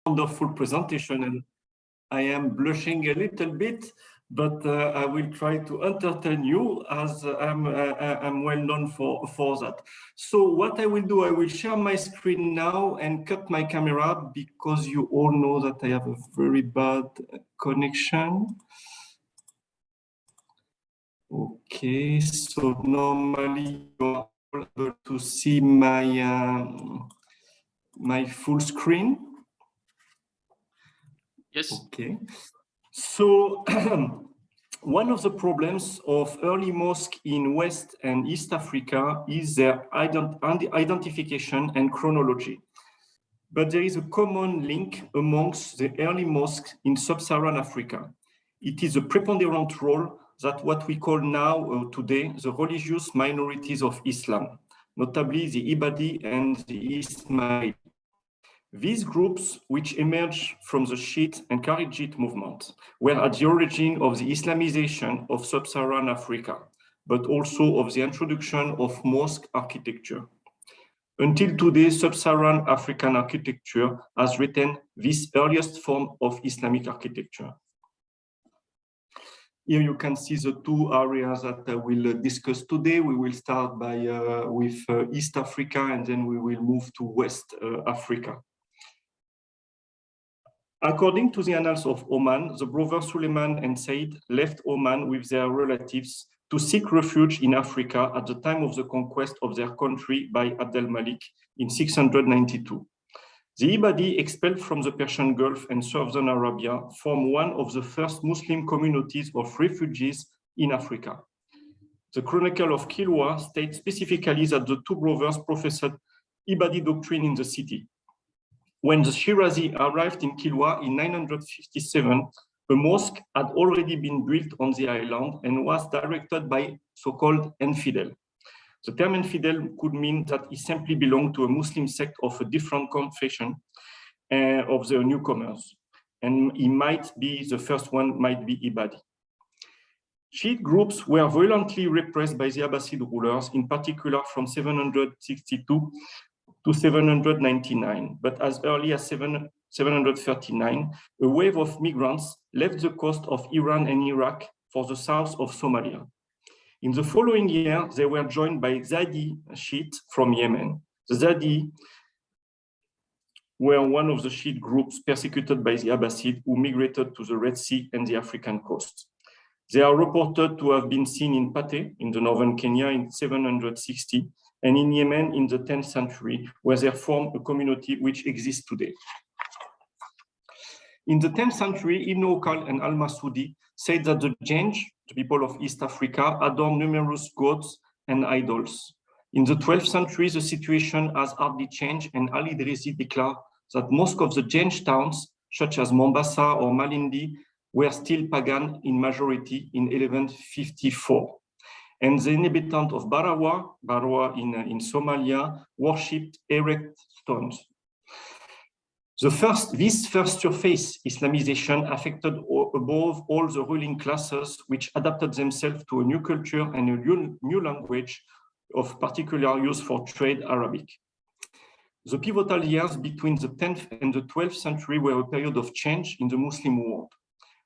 wonderful presentation, and I am blushing a little bit, but I will try to entertain you as I'm well known for that. So what I will do, I will share my screen now and cut my camera because you all know that I have a very bad connection. Okay, so normally you are able to see my my full screen. Yes. Okay. So one of the problems of early mosques in West and East Africa is their identification and chronology. But there is a common link amongst the early mosques in Sub Saharan Africa. It is a preponderant role that what we call now today the religious minorities of Islam, notably the Ibadi and the Ismaili. These groups, which emerged from the Shiite and Kharijite movement, were at the origin of the Islamization of Sub-Saharan Africa, but also of the introduction of mosque architecture. Until today, Sub-Saharan African architecture has retained this earliest form of Islamic architecture. Here you can see the two areas that I will discuss today. We will start with East Africa, and then we will move to West Africa. According to the annals of Oman, the brothers Suleiman and Said left Oman with their relatives to seek refuge in Africa at the time of the conquest of their country by Abd al-Malik in 692. The Ibadi, expelled from the Persian Gulf and southern Arabia, formed one of the first Muslim communities of refugees in Africa. The Chronicle of Kilwa states specifically that the two brothers professed Ibadi doctrine in the city. When the Shirazi arrived in Kilwa in 957, a mosque had already been built on the island and was directed by so-called infidel. The term infidel could mean that he simply belonged to a Muslim sect of a different confession of the newcomers. And he might be, the first one might be Ibadi. Shiite groups were violently repressed by the Abbasid rulers, in particular from 762 to 799, but as early as 739, a wave of migrants left the coast of Iran and Iraq for the south of Somalia. In the following year, they were joined by Zaydi Shiite from Yemen. The Zaydi were one of the Shiite groups persecuted by the Abbasid who migrated to the Red Sea and the African coast. They are reported to have been seen in Pate in the northern Kenya in 760, and in Yemen in the 10th century, where they formed a community which exists today. In the 10th century, Ibn Okal and Al-Masudi said that the Janj, the people of East Africa, adorned numerous gods and idols. In the 12th century, the situation has hardly changed, and Ali Idrisi declared that most of the Janj towns, such as Mombasa or Malindi, were still pagan in majority in 1154. And the inhabitants of Barawa in Somalia, worshipped erect stones. This first surface Islamization affected above all the ruling classes, which adapted themselves to a new culture and a new language of particular use for trade, Arabic. The pivotal years between the 10th and the 12th century were a period of change in the Muslim world.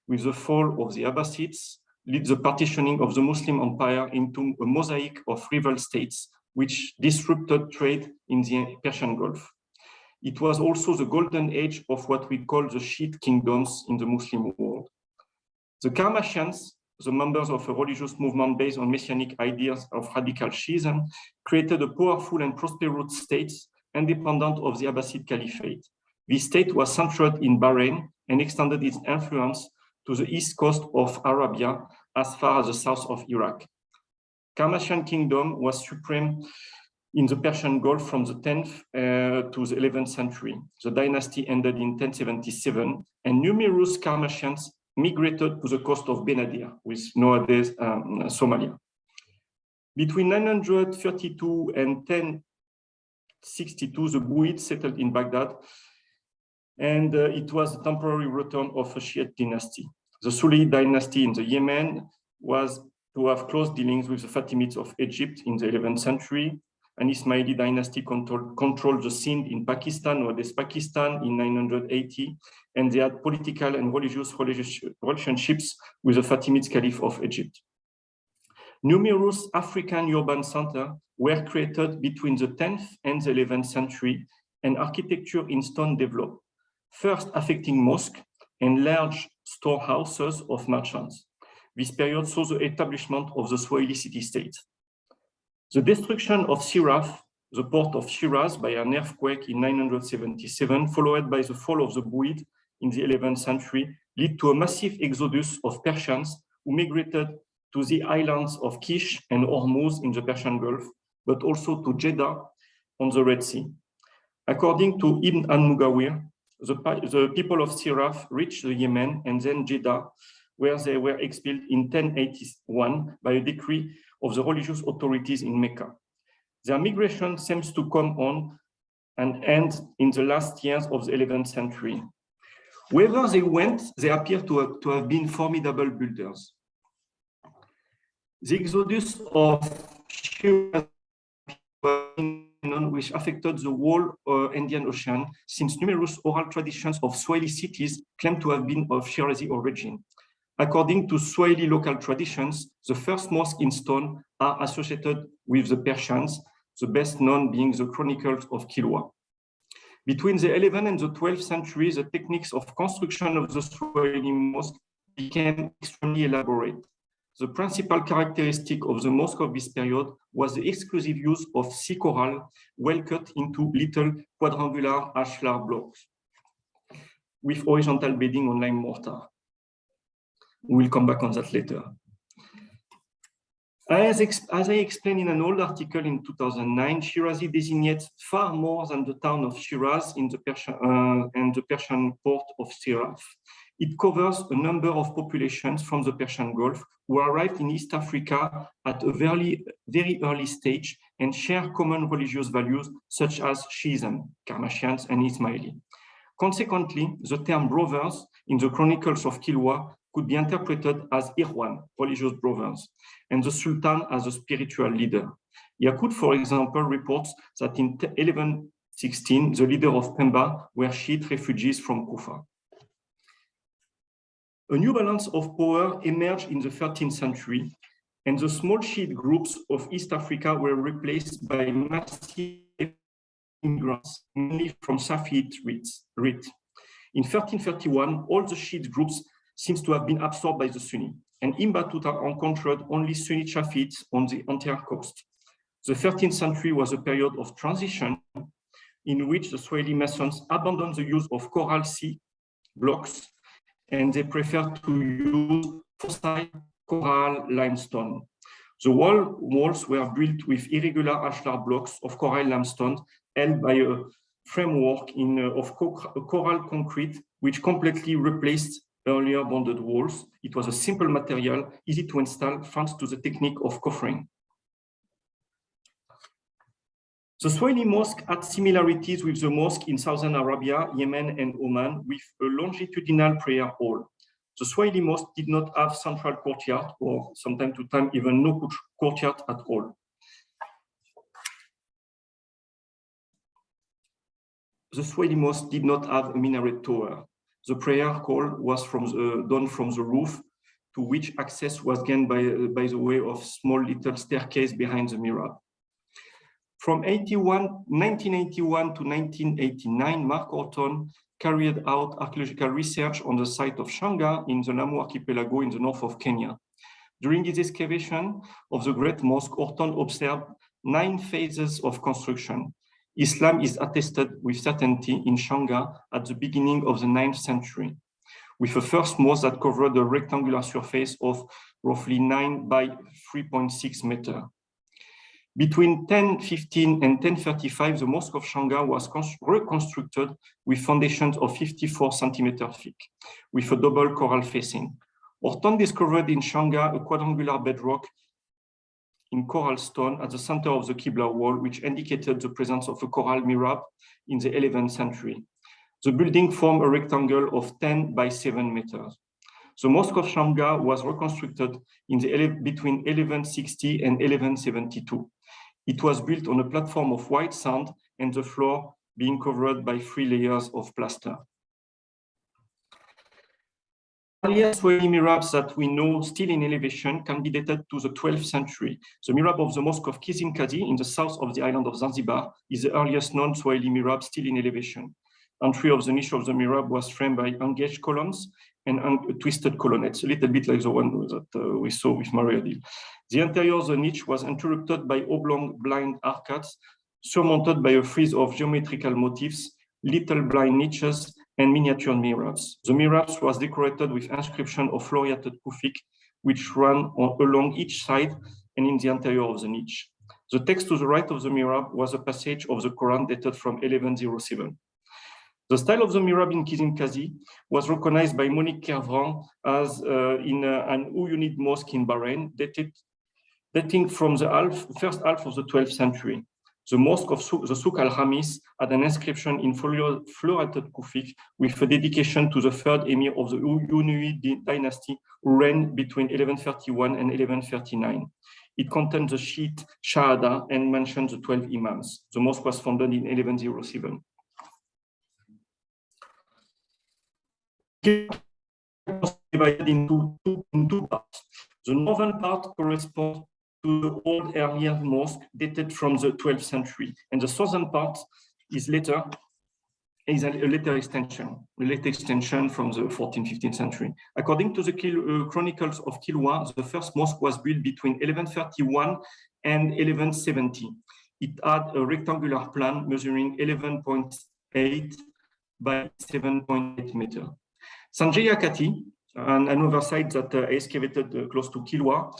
With the fall of the Abbasids, led the partitioning of the Muslim empire into a mosaic of rival states, which disrupted trade in the Persian Gulf. It was also the golden age of what we call the Shiite kingdoms in the Muslim world. The Karmashians, the members of a religious movement based on messianic ideas of radical Shiism, created a powerful and prosperous state independent of the Abbasid Caliphate. This state was centered in Bahrain and extended its influence to the east coast of Arabia, as far as the south of Iraq. Karmashian kingdom was supreme in the Persian Gulf from the 10th to the 11th century. The dynasty ended in 1077, and numerous Karmashians migrated to the coast of Benadir, with nowadays Somalia. Between 932 and 1062, the Buyids settled in Baghdad, and it was a temporary return of a Shiite dynasty. The Swahili dynasty in the Yemen was to have close dealings with the Fatimids of Egypt in the 11th century. and Ismaili dynasty controlled the Sindh in Pakistan or West Pakistan in 980, and they had political and religious relationships with the Fatimid Caliph of Egypt. Numerous African urban centers were created between the 10th and the 11th century, and architecture in stone developed, first affecting mosques and large storehouses of merchants. This period saw the establishment of the Swahili city-state. The destruction of Siraf, the port of Shiraz, by an earthquake in 977, followed by the fall of the Buid in the 11th century, led to a massive exodus of Persians who migrated to the islands of Kish and Hormuz in the Persian Gulf, but also to Jeddah on the Red Sea. According to Ibn al-Mugawir, the people of Siraf reached the Yemen and then Jeddah, where they were expelled in 1081 by a decree of the religious authorities in Mecca. Their migration seems to come on and end in the last years of the 11th century. Wherever they went, they appear to have been formidable builders. The exodus of Shiraz, which affected the whole Indian Ocean, since numerous oral traditions of Swahili cities claim to have been of Shirazi origin. According to Swahili local traditions, the first mosques in stone are associated with the Persians, the best known being the Chronicles of Kilwa. Between the 11th and the 12th century, the techniques of construction of the Swahili mosque became extremely elaborate. The principal characteristic of the mosque of this period was the exclusive use of sea coral, well cut into little quadrangular ashlar blocks with horizontal bedding on lime mortar. We'll come back on that later. As I explained in an old article in 2009, Shirazi designates far more than the town of Shiraz in the Persian, and the Persian port of Siraf. It covers a number of populations from the Persian Gulf who arrived in East Africa at a very early stage and share common religious values such as Shiism, Karmashians, and Ismaili. Consequently, the term brothers in the Chronicles of Kilwa could be interpreted as Irwan, religious brothers, and the Sultan as a spiritual leader. Yaqut, for example, reports that in 1116, the leader of Pemba were Shiite refugees from Kufa. A new balance of power emerged in the 13th century, and the small Shiite groups of East Africa were replaced by massive immigrants, mainly from Safid rite. In 1331, all the Shiite groups seems to have been absorbed by the Sunni, and Ibn Battuta encountered only Sunni Shafi'ites on the entire coast. The 13th century was a period of transition in which the Swahili Masons abandoned the use of coral sea blocks, and they preferred to use fossil coral limestone. The walls were built with irregular ashlar blocks of coral limestone held by a framework of coral concrete, which completely replaced earlier bonded walls. It was a simple material, easy to install thanks to the technique of coffering. The Swahili mosque had similarities with the mosque in Southern Arabia, Yemen, and Oman, with a longitudinal prayer hall. The Swahili mosque did not have central courtyard, or from time to time even no courtyard at all. The Swahili mosque did not have a minaret tower. The prayer hall was done from the roof, to which access was gained by the way of small little staircase behind the mihrab. From 1981 to 1989, Mark Horton carried out archaeological research on the site of Shanga in the Lamu archipelago in the north of Kenya. During his excavation of the Great Mosque, Horton observed 9 phases of construction. Islam is attested with certainty in Shanga at the beginning of the 9th century, with a first mosque that covered a rectangular surface of roughly 9 by 3.6 meters. Between 1015 and 1035, the Mosque of Shanga was reconstructed with foundations of 54 centimeters thick, with a double coral facing. Horton discovered in Shanga a quadrangular bedrock in coral stone at the center of the Qibla wall, which indicated the presence of a coral mihrab in the 11th century. The building formed a rectangle of 10 by 7 meters. The Mosque of Shanga was reconstructed between 1160 and 1172. It was built on a platform of white sand and the floor being covered by 3 layers of plaster. Earlier Swahili mihrabs that we know still in elevation can be dated to the 12th century. The mihrab of the Mosque of Kizimkazi in the south of the island of Zanzibar is the earliest known Swahili mihrab still in elevation. Entry of the niche of the mihrab was framed by engaged columns and twisted colonnettes, a little bit like the one that we saw with Maria Dil. The interior of the niche was interrupted by oblong blind arcades surmounted by a frieze of geometrical motifs, little blind niches, and miniature mihrabs. The mihrabs was decorated with inscription of laureated kufik, which ran along each side and in the interior of the niche. The text to the right of the mihrab was a passage of the Quran dated from 1107. The style of the mihrab in Kizimkazi was recognized by Monique Kervran as in an Uyunid mosque in Bahrain, dating from the first half of the 12th century. The mosque of the Souk al-Hamis had an inscription in florated kufik with a dedication to the third emir of the Uyunid dynasty who reigned between 1131 and 1139. It contained the sheet Shahada and mentioned the 12 imams. The mosque was founded in 1107. Divided into two parts. The northern part corresponds to the old earlier mosque dated from the 12th century, and the southern part is a later extension from the 14th, 15th century. According to the chronicles of Kilwa, the first mosque was built between 1131 and 1170. It had a rectangular plan measuring 11.8 by 7.8 meters. Sanjaya Kati, another site that excavated close to Kilwa,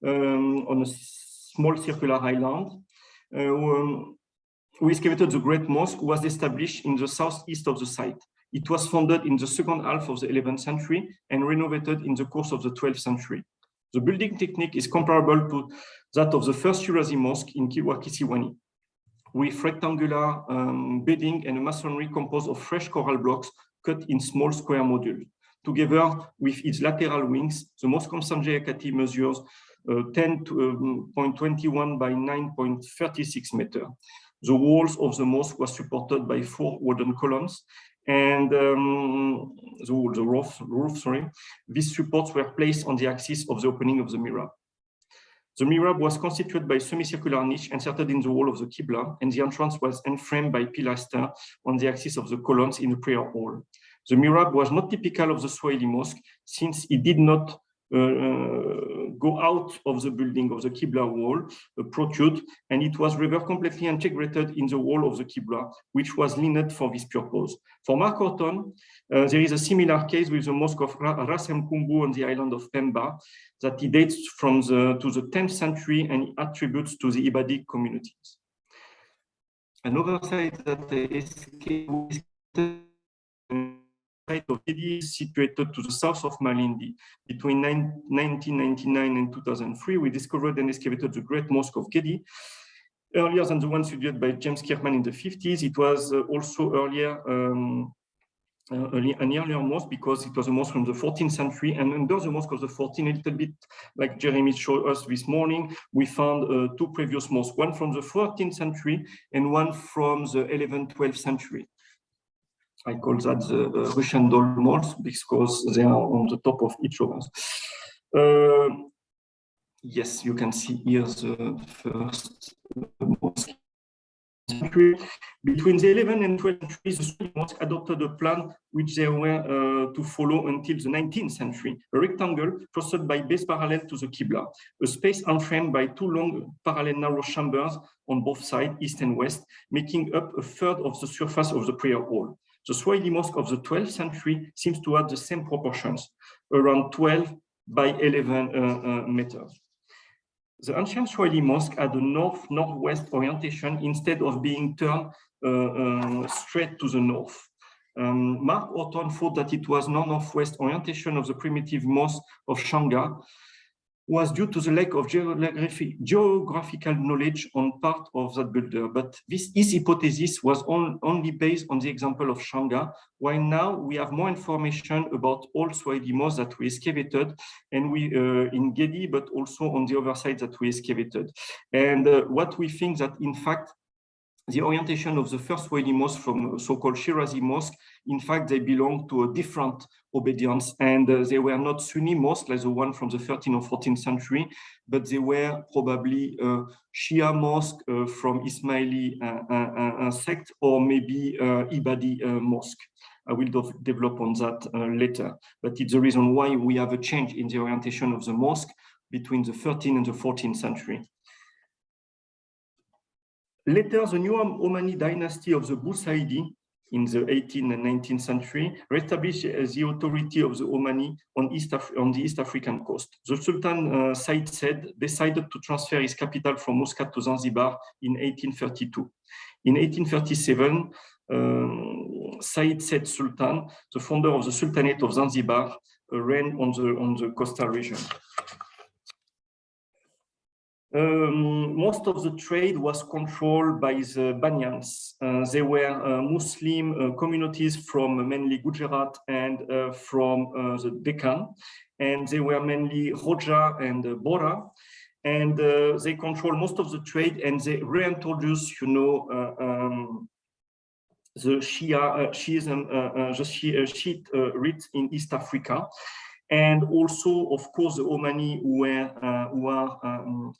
on a small circular island, who excavated the Great Mosque, was established in the southeast of the site. It was founded in the second half of the 11th century and renovated in the course of the 12th century. The building technique is comparable to that of the first Shirazi Mosque in Kilwa Kisiwani, with rectangular bedding and a masonry composed of fresh coral blocks cut in small square modules. Together with its lateral wings, the Mosque of Sanjaya Kati measures 10.21 by 9.36 meters. The walls of the mosque were supported by 4 wooden columns, and the roof. These supports were placed on the axis of the opening of the mihrab. The mihrab was constituted by a semicircular niche inserted in the wall of the Qibla, and the entrance was enframed by pilasters on the axis of the columns in the prayer hall. The mihrab was not typical of the Swahili mosque, since it did not go out of the building of the Qibla wall, protrude, and it was rather completely integrated in the wall of the Qibla, which was leaned for this purpose. For Mark Horton, there is a similar case with the mosque of Ras Mkumbu on the island of Pemba, that it dates to the 10th century and attributes to the Ibadi communities. Another site that is site of Gedi is situated to the south of Malindi. Between 1999 and 2003, we discovered and excavated the Great Mosque of Gedi. Earlier than the one studied by James Kirkman in the 50s, it was also earlier an earlier mosque because it was a mosque from the 14th century. And under the mosque of the 14th, a little bit like Jeremy showed us this morning, we found 2 previous mosques, one from the 14th century and one from the 11th, 12th century. I call that the Russian doll mosques because they are on the top of each of us. Yes, you can see here the first mosque. Between the 11th and 12th centuries, the Swahili mosque adopted a plan which they were to follow until the 19th century, a rectangle crossed by base parallel to the Qibla, a space enframed by 2 long parallel narrow chambers on both sides, east and west, making up a third of the surface of the prayer hall. The Swahili mosque of the 12th century seems to have the same proportions, around 12 by 11 meters. The ancient Swahili mosque had a north-northwest orientation instead of being turned straight to the north. Mark Horton thought that it was north-northwest orientation of the primitive mosque of Shanga, was due to the lack of geographical knowledge on part of that builder. But his hypothesis was only based on the example of Shanga, while now we have more information about all Swahili mosques that we excavated, and we in Gedi, but also on the other side that we excavated. And what we think that, in fact, the orientation of the first Swahili mosque from so-called Shirazi mosque, in fact, they belong to a different obedience, and they were not Sunni mosques like the one from the 13th or 14th century, but they were probably Shia mosque from Ismaili sect, or maybe Ibadi mosque. I will develop on that later, but it's the reason why we have a change in the orientation of the mosque between the 13th and the 14th century. Later, the new Omani dynasty of the Busaidi in the 18th and 19th century reestablished the authority of the Omani on the East African coast. The Sultan Said Said decided to transfer his capital from Muscat to Zanzibar in 1832. In 1837, Said Said Sultan, the founder of the Sultanate of Zanzibar, reigned on the coastal region. Most of the trade was controlled by the Banyans. They were Muslim communities from mainly Gujarat and from the Deccan, and they were mainly Roja and Bora, and they controlled most of the trade, and they reintroduced, the Shiism, the Shiite rites in East Africa. And also, of course, the Omani who are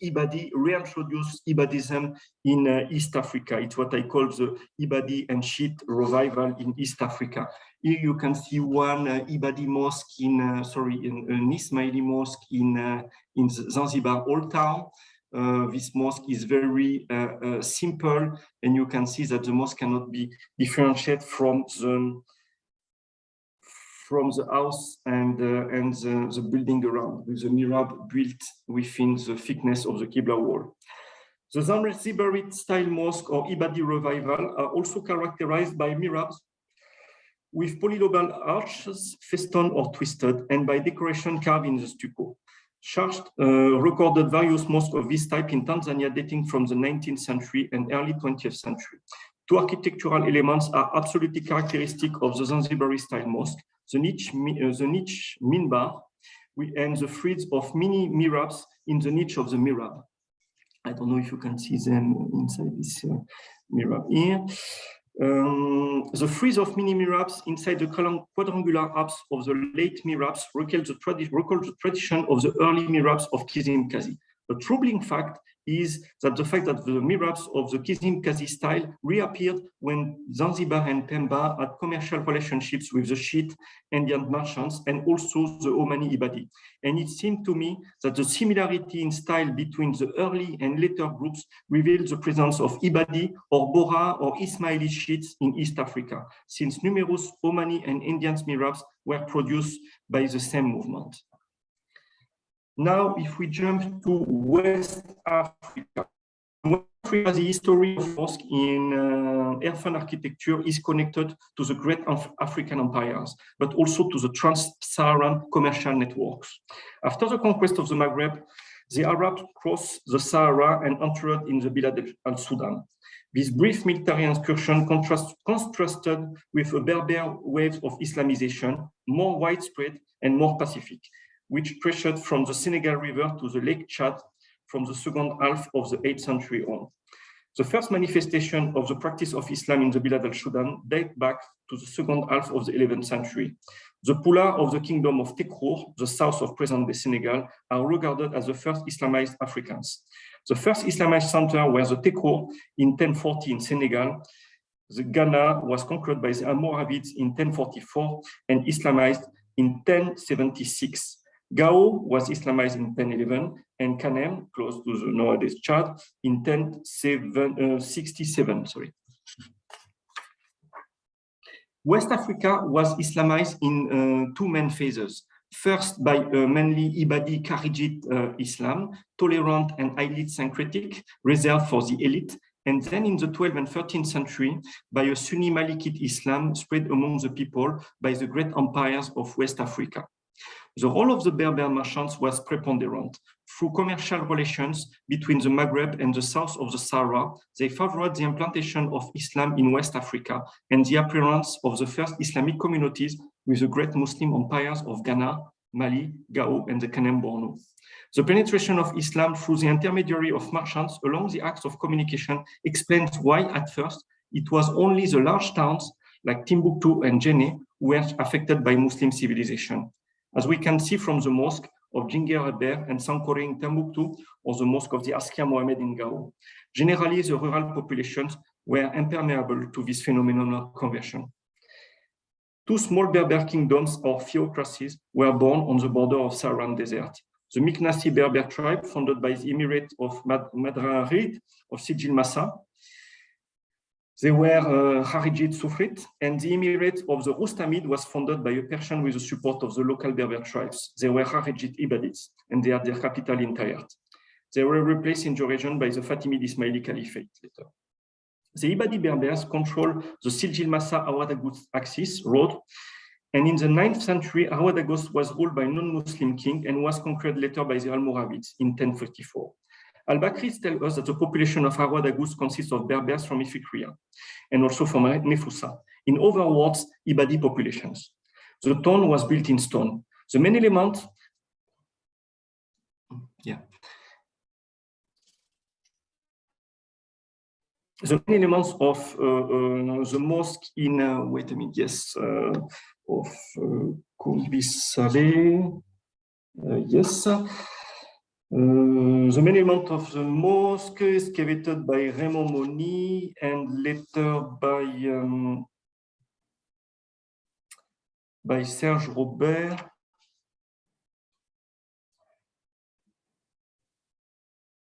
Ibadi reintroduced Ibadism in East Africa. It's what I call the Ibadi and Shiite revival in East Africa. Here you can see one Ibadi mosque an Ismaili mosque in Zanzibar Old Town. This mosque is very simple, and you can see that the mosque cannot be differentiated from the house and the building around, with the mihrab built within the thickness of the Qibla wall. The Zanzibari style mosque or Ibadi revival are also characterized by mihrabs with polylobal arches, festooned or twisted, and by decoration carved in the stucco. Schacht recorded various mosques of this type in Tanzania dating from the 19th century and early 20th century. Two architectural elements are absolutely characteristic of the Zanzibari style mosque: the niche minbar and the frieze of mini mihrabs in the niche of the mihrab. I don't know if you can see them inside this mihrab here. The frieze of mini mihrabs inside the quadrangular apse of the late mihrabs recalls the tradition of the early mihrabs of Kizim Kazi. A troubling fact is that the fact that the mihrabs of the Kizim Kazi style reappeared when Zanzibar and Pemba had commercial relationships with the Shiite Indian merchants and also the Omani Ibadi. And it seemed to me that the similarity in style between the early and later groups revealed the presence of Ibadi or Bora or Ismaili Shiites in East Africa, since numerous Omani and Indian mihrabs were produced by the same movement. Now, if we jump to West Africa, the history of mosque in Erfan architecture is connected to the great African empires, but also to the trans-Saharan commercial networks. After the conquest of the Maghreb, the Arabs crossed the Sahara and entered in the Bilad al-Sudan. This brief military incursion contrasted with a Berber wave of Islamization, more widespread and more pacific, which pressured from the Senegal River to the Lake Chad from the second half of the 8th century on. The first manifestation of the practice of Islam in the Bilad al-Sudan date back to the second half of the 11th century. The Pula of the Kingdom of Tekrour, the south of present-day Senegal, are regarded as the first Islamized Africans. The first Islamized center was the Tekrour in 1040 in Senegal. The Ghana was conquered by the Almoravids in 1044 and Islamized in 1076. Gao was Islamized in 1011 and Kanem, close to the nowadays Chad, in 1067. West Africa was Islamized in two main phases. First, by mainly Ibadi Kharijite Islam, tolerant and highly syncretic, reserved for the elite, and then in the 12th and 13th century, by a Sunni Malikite Islam spread among the people by the great empires of West Africa. The role of the Berber merchants was preponderant. Through commercial relations between the Maghreb and the south of the Sahara, they favored the implantation of Islam in West Africa and the appearance of the first Islamic communities with the great Muslim empires of Ghana, Mali, Gao, and the Kanem-Borno. The penetration of Islam through the intermediary of merchants along the axis of communication explains why, at first, it was only the large towns like Timbuktu and Djenné who were affected by Muslim civilization. As we can see from the mosque of Djinguer and Sankore in Timbuktu, or the mosque of the Askia Mohammed in Gao. Generally, the rural populations were impermeable to this phenomenon of conversion. Two small Berber kingdoms or theocracies were born on the border of Saharan desert. The Miknasi Berber tribe, founded by the Emirate of Madrarid of Sijil Massa. They were Kharijid Sufrit, and the Emirate of the Rustamid was founded by a Persian with the support of the local Berber tribes. They were Kharijid Ibadites, and they had their capital in Tayart. They were replaced in the region by the Fatimid Ismaili Caliphate later. The Ibadi Berbers controlled the Siljil Massa Awadagos axis road, and in the 9th century, Awadagos was ruled by a non-Muslim king and was conquered later by the Almoravids in 1054. Al-Bakri tells us that the population of Awadagos consists of Berbers from Ifikria and also from Nefusa. In other words, Ibadi populations. The town was built in stone. The main element, the main elements of the mosque in, of Kombisale, yes. The main element of the mosque is excavated by Raymond Moni and later by Serge Robert.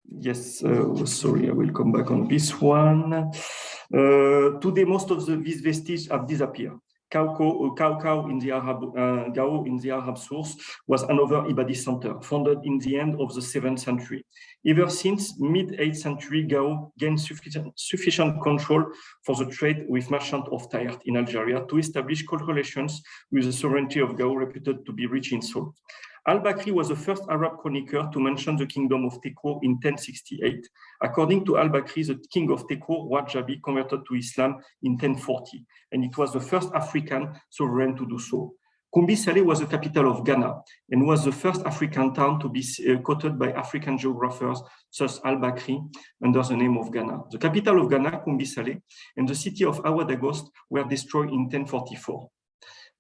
Yes, sorry, I will come back on this one. Today, most of these vestiges have disappeared. Kaukau in the Arab, Gao in the Arab source was another Ibadi center, founded in the end of the 7th century. Ever since mid-8th century, Gao gained sufficient control for the trade with merchants of Tayart in Algeria to establish close relations with the sovereignty of Gao, reputed to be rich in salt. Al-Bakri was the first Arab chronicler to mention the kingdom of Tekour in 1068. According to Al-Bakri, the king of Tekour, Wajabi, converted to Islam in 1040, and it was the first African sovereign to do so. Kombisale was the capital of Ghana and was the first African town to be quoted by African geographers such as Al-Bakri under the name of Ghana. The capital of Ghana, Kombisale, and the city of Awadagos were destroyed in 1044.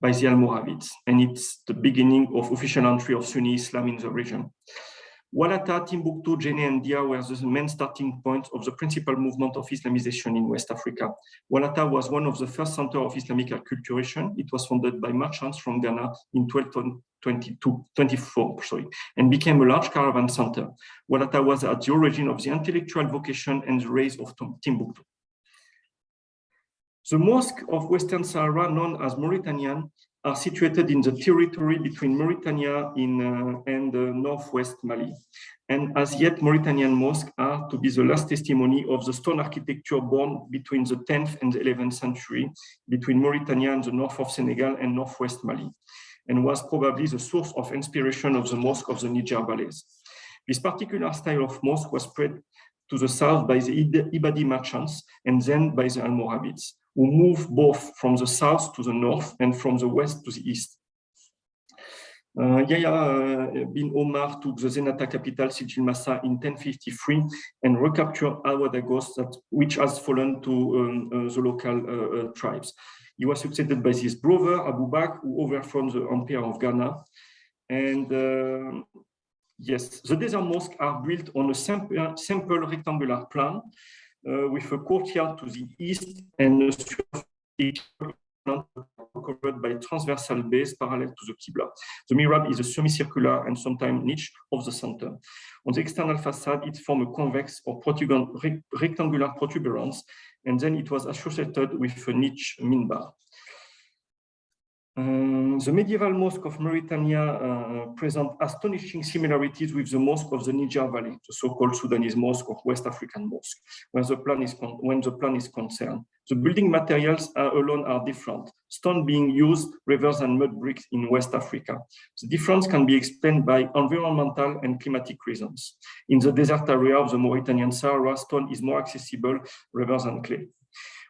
By the Almoravids, and it's the beginning of official entry of Sunni Islam in the region. Walata, Timbuktu, Djenné, and Dia were the main starting points of the principal movement of Islamization in West Africa. Walata was one of the first centers of Islamic acculturation. It was founded by merchants from Ghana in 1224, and became a large caravan center. Walata was at the origin of the intellectual vocation and the rise of Timbuktu. The mosques of Western Sahara, known as Mauritanian, are situated in the territory between Mauritania and northwest Mali. And as yet, Mauritanian mosques are to be the last testimony of the stone architecture born between the 10th and the 11th century, between Mauritania and the north of Senegal and northwest Mali, and was probably the source of inspiration of the mosque of the Niger Valleys. This particular style of mosque was spread to the south by the Ibadi merchants and then by the Almoravids, who moved both from the south to the north and from the west to the east. Yahya bin Omar took the Zenata capital, Sijil Massa, in 1053 and recaptured Awadagos, which has fallen to the local tribes. He was succeeded by his brother, Abu Bakr, who overthrew the Empire of Ghana. And yes, the desert mosques are built on a simple rectangular plan with a courtyard to the east and a covered by transversal base parallel to the Qibla. The mihrab is a semicircular and sometimes niche of the center. On the external facade, it forms a convex or rectangular protuberance, and then it was associated with a niche minbar. The medieval mosque of Mauritania present astonishing similarities with the mosque of the Niger Valley, the so-called Sudanese mosque or West African mosque, when the plan is concerned. The building materials alone are different, stone being used rather than mud bricks in West Africa. The difference can be explained by environmental and climatic reasons. In the desert area of the Mauritanian Sahara, stone is more accessible rather than clay.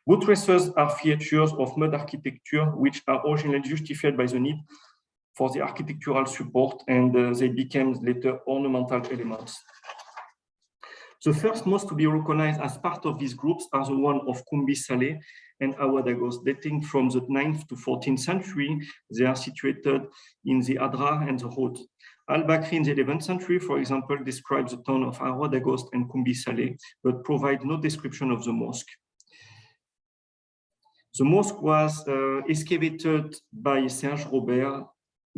Wood trusses are features of mud architecture, which are originally justified by the need for the architectural support, and they became later ornamental elements. The first mosques to be recognized as part of these groups are the one of Koumbi Saleh and Awadagos, dating from the 9th to 14th century. They are situated in the Adrar and the Hod. Al-Bakri in the 11th century, for example, describes the town of Awadagos and Koumbi Saleh, but provide no description of the mosque. The mosque was excavated by Serge Robert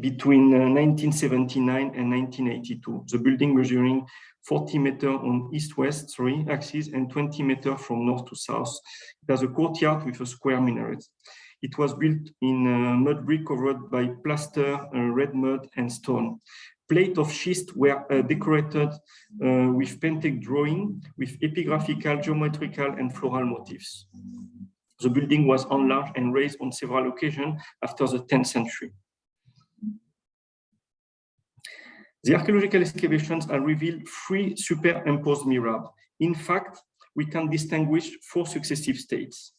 between 1979 and 1982. The building measuring 40 meters on east-west axis and 20 meters from north to south. It has a courtyard with a square minaret. It was built in mud brick covered by plaster, red mud, and stone. Plates of schist were decorated with painted drawing, with epigraphical, geometrical, and floral motifs. The building was enlarged and raised on several occasions after the 10th century. The archaeological excavations have revealed 3 superimposed mihrabs. In fact, we can distinguish 4 successive states.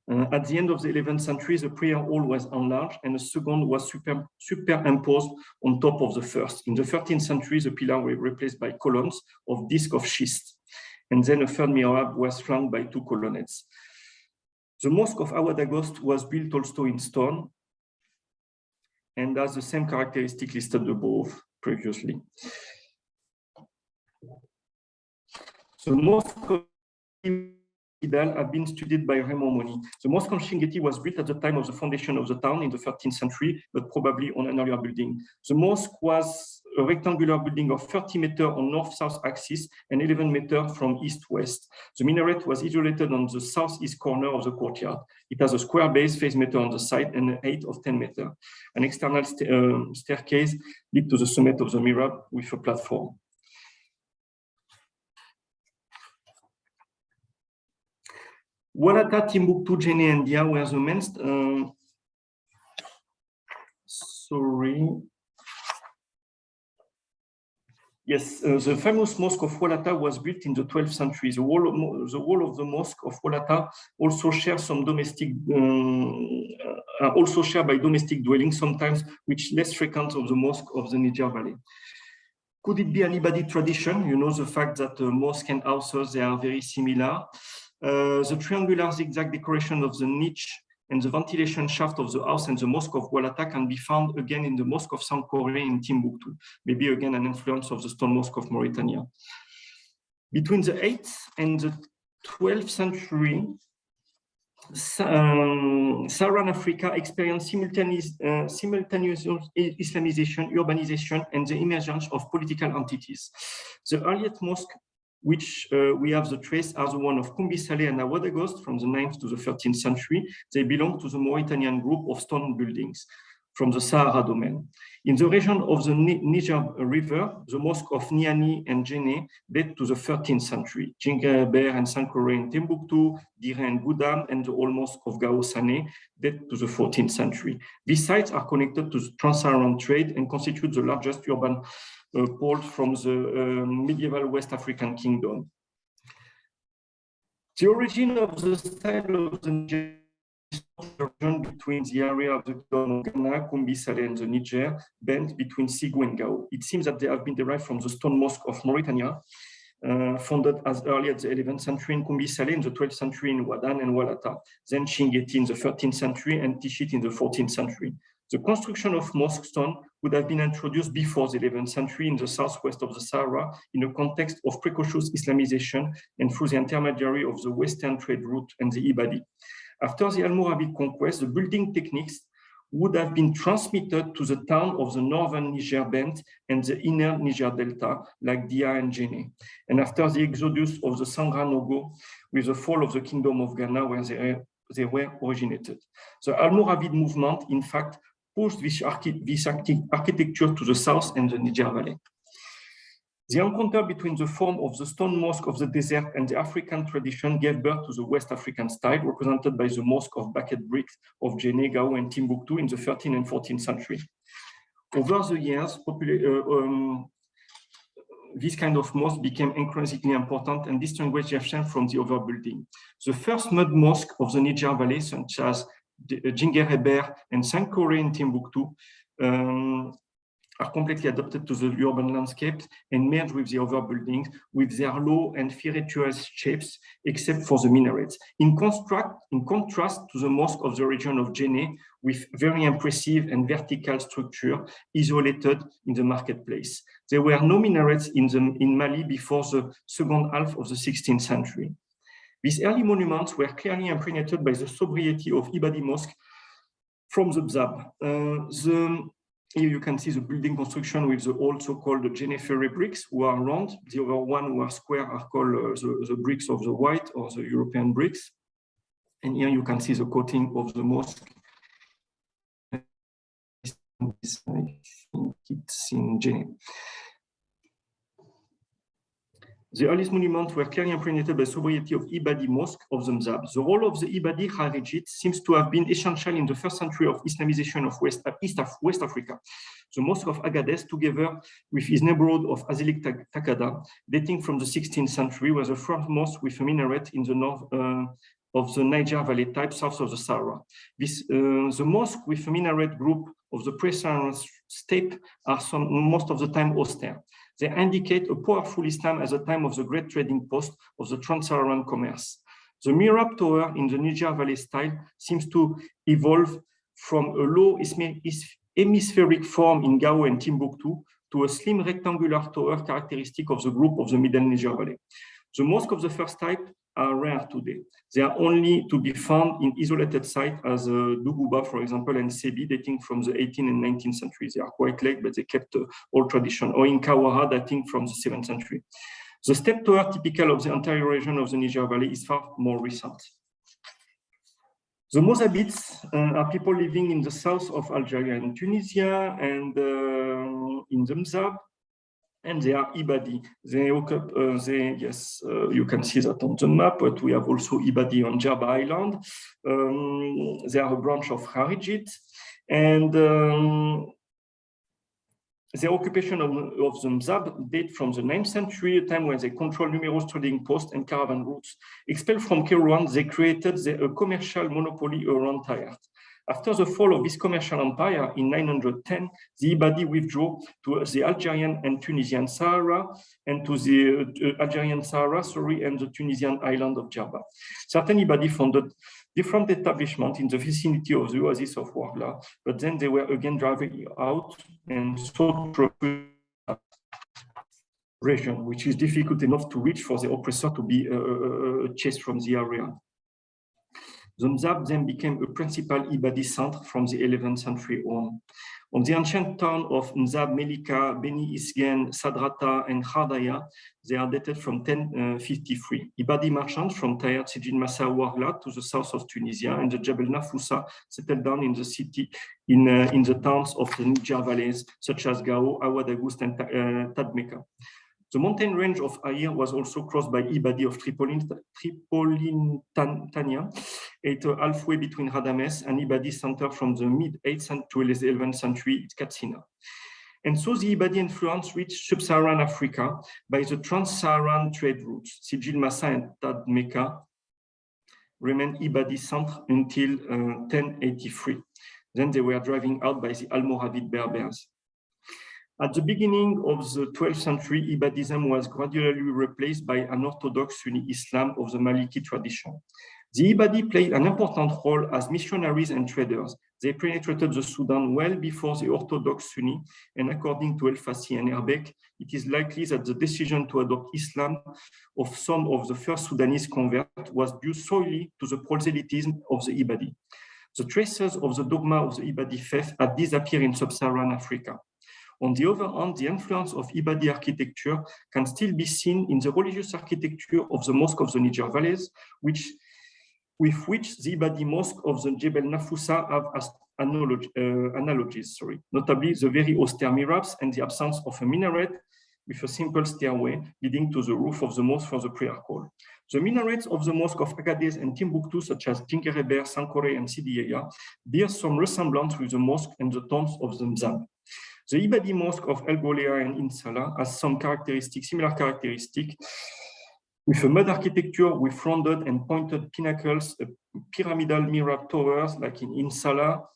At the end of the 11th century, the prayer hall was enlarged and a second was superimposed on top of the first. In the 13th century, the pillars were replaced by columns of disc of schist. And then a third mihrab was flanked by 2 colonnettes. The mosque of Awadagos was built also in stone and has the same characteristic listed above previously. The mosque of Idal have been studied by Raymond Moni. The mosque of Shingeti was built at the time of the foundation of the town in the 13th century, but probably on an earlier building. The mosque was a rectangular building of 30 meters on north-south axis and 11 meters from east-west. The minaret was isolated on the southeast corner of the courtyard. It has a square base, face meter on the side, and an height of 10 meters. An external staircase leads to the summit of the mihrab with a platform. Walata, Timbuktu, Djenné, and Dia were the main. Yes, the famous mosque of Walata was built in the 12th century. The wall of the mosque of Walata also shares some domestic, also shared by domestic dwellings, sometimes which less frequent of the mosque of the Niger Valley. Could it be an Ibadi tradition? You know, the fact that mosque and houses, they are very similar. The triangular zigzag decoration of the niche and the ventilation shaft of the house and the mosque of Walata can be found again in the mosque of Sankore in Timbuktu, maybe again an influence of the stone mosque of Mauritania. Between the 8th and the 12th century, Saharan Africa experienced simultaneous Islamization, urbanization, and the emergence of political entities. The earliest mosque which we have the trace are the one of Koumbi Saleh and Awadagos from the 9th to the 13th century. They belong to the Mauritanian group of stone buildings from the Sahara domain. In the region of the Niger River, the mosque of Niani and Djenné date to the 13th century. Djingaber and Sankore in Timbuktu, Dire and Goudam, and the old mosque of Gao Sané date to the 14th century. These sites are connected to the trans-Saharan trade and constitute the largest urban port from the medieval West African kingdom. The origin of the style of the Niger between the area of the kingdom of Ghana, Koumbi Saleh, and the Niger bent between Sigou and Gao. It seems that they have been derived from the stone mosque of Mauritania, founded as early as the 11th century in Koumbi Saleh, in the 12th century in Wadan and Walata, then Shingeti in the 13th century and Tichit in the 14th century. The construction of mosque stone would have been introduced before the 11th century in the southwest of the Sahara in a context of precocious Islamization and through the intermediary of the western trade route and the Ibadi. After the Almoravid conquest, the building techniques would have been transmitted to the town of the northern Niger belt and the inner Niger delta, like Dia and Djenné. And after the exodus of the Sangra Nogo, with the fall of the kingdom of Ghana, where they they were originated. The Almoravid movement, in fact, pushed this architecture to the south and the Niger Valley. The encounter between the form of the stone mosque of the desert and the African tradition gave birth to the West African style, represented by the mosque of bucket bricks of Djenné, Gao, and Timbuktu in the 13th and 14th century. Over the years, this kind of mosque became increasingly important and distinguished Jerusalem from the other building. The first mud mosque of the Niger Valley, such as Djinguer and Sankore in Timbuktu, are completely adapted to the urban landscape and merge with the other buildings with their low and featureless shapes, except for the minarets. In contrast to the mosque of the region of Djenné, with very impressive and vertical structure isolated in the marketplace. There were no minarets in Mali before the second half of the 16th century. These early monuments were clearly impregnated by the sobriety of Ibadi Mosque from the Bzab. Here you can see the building construction with the old so-called Djenné bricks, who are round. The other one who are square are called the bricks of the white or the European bricks. And here you can see the coating of the mosque. I think it's in Djenné. The earliest monuments were clearly impregnated by the sobriety of Ibadi Mosque of the Mzab. The role of the Ibadi Kharijit seems to have been essential in the first century of Islamization of West Africa. The Mosque of Agadez, together with his neighborhood of Azilik Takada, dating from the 16th century, was the first mosque with a minaret in the north of the Niger Valley type, south of the Sahara. The mosque with a minaret group of the pre-Saharan steppe are most of the time austere. They indicate a powerful Islam at the time of the great trading post of the trans-Saharan commerce. The Mihrab Tower in the Niger Valley style seems to evolve from a low hemispheric form in Gao and Timbuktu to a slim rectangular tower characteristic of the group of the Middle Niger Valley. The mosques of the first type are rare today. They are only to be found in isolated sites as Dougouba, for example, and Sebi, dating from the 18th and 19th centuries. They are quite late, but they kept old tradition, or in Kawara, dating from the 7th century. The step tower, typical of the entire region of the Niger Valley, is far more recent. The Mozabites are people living in the south of Algeria and Tunisia and in the Mzab. And they are Ibadi. You can see that on the map, but we have also Ibadi on Djerba Island. They are a branch of Kharijit, and the occupation of the Mzab date from the 9th century, a time when they controlled numerous trading posts and caravan routes. Expelled from Kairouan, they created a commercial monopoly around Tayart. After the fall of this commercial empire in 910, the Ibadi withdrew to the Algerian and Tunisian Sahara and to the Algerian Sahara, and the Tunisian island of Djerba. Certain Ibadi founded different establishments in the vicinity of the oasis of Ouargla, but then they were again driven out and sought to region, which is difficult enough to reach for the oppressor to be chased from the area. The Mzab then became a principal Ibadi center from the 11th century on. On the ancient town of Mzab, Melika, Beni Isgen, Sadrata, and Khardaya, they are dated from 1053. Ibadi merchants from Tayart, Sijil Massa, Ouargla to the south of Tunisia, and the Jebel Nafoussa settled down in the city, in the towns of the Niger valleys, such as Gao, Awadagust, and Tadmeka. The mountain range of Aïr was also crossed by Ibadi of Tripolitania, halfway between Radames and Ibadi center from the mid-8th to the 11th century, Katsina. And so the Ibadi influence reached Sub Saharan Africa by the trans-Saharan trade routes. Sijil Massa and Tadmeka remained Ibadi center until 1083. Then they were driven out by the Almoravid Berbers. At the beginning of the 12th century, Ibadism was gradually replaced by an Orthodox Sunni Islam of the Maliki tradition. The Ibadi played an important role as missionaries and traders. They penetrated the Sudan well before the Orthodox Sunni, and according to El Fassi and Erbeck, it is likely that the decision to adopt Islam of some of the first Sudanese converts was due solely to the proselytism of the Ibadi. The traces of the dogma of the Ibadi faith had disappeared in Sub-Saharan Africa. On the other hand, the influence of Ibadi architecture can still be seen in the religious architecture of the mosque of the Niger valleys, which with which the Ibadi Mosque of the Jebel Nafusa have analogies, notably the very austere mihrabs and the absence of a minaret with a simple stairway leading to the roof of the mosque for the prayer call. The minarets of the mosque of Agadez and Timbuktu, such as Djinguereber, Sankore, and Sidi Yahya, bear some resemblance with the mosque and the tombs of the Mzab. The Ibadi Mosque of El Golea and Insala has some similar characteristics, with a mud architecture with rounded and pointed pinnacles, pyramidal mihrab towers like in Insala,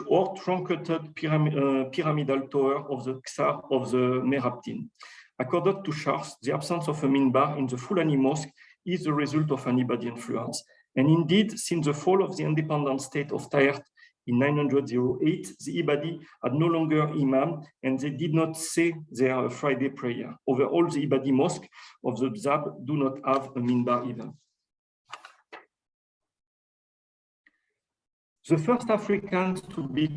or truncated pyramidal tower of the Ksar of the Merabtin. According to Charles, the absence of a minbar in the Fulani mosque is the result of an Ibadi influence. And indeed, since the fall of the independent state of Taert in 908, the Ibadi had no longer imam, and they did not say their Friday prayer. Overall, the Ibadi mosque of the Bzab do not have a minbar either. The first Africans to be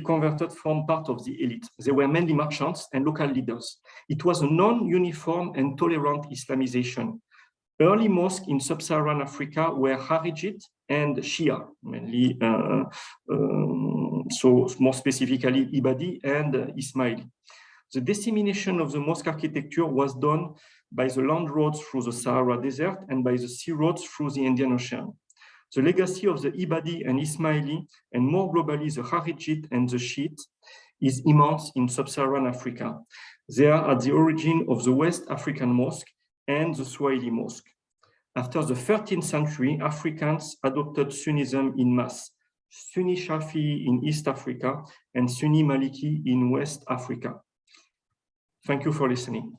converted formed part of the elite. They were mainly merchants and local leaders. It was a non-uniform and tolerant Islamization. Early mosques in Sub-Saharan Africa were Harijite and Shia, mainly, so more specifically Ibadi and Ismaili. The dissemination of the mosque architecture was done by the land roads through the Sahara Desert and by the sea roads through the Indian Ocean. The legacy of the Ibadi and Ismaili, and more globally the Harijite and the Shiite, is immense in Sub-Saharan Africa. They are at the origin of the West African Mosque and the Swahili Mosque. After the 13th century, Africans adopted Sunnism in mass, Sunni Shafi'i in East Africa and Sunni Maliki in West Africa. Thank you for listening.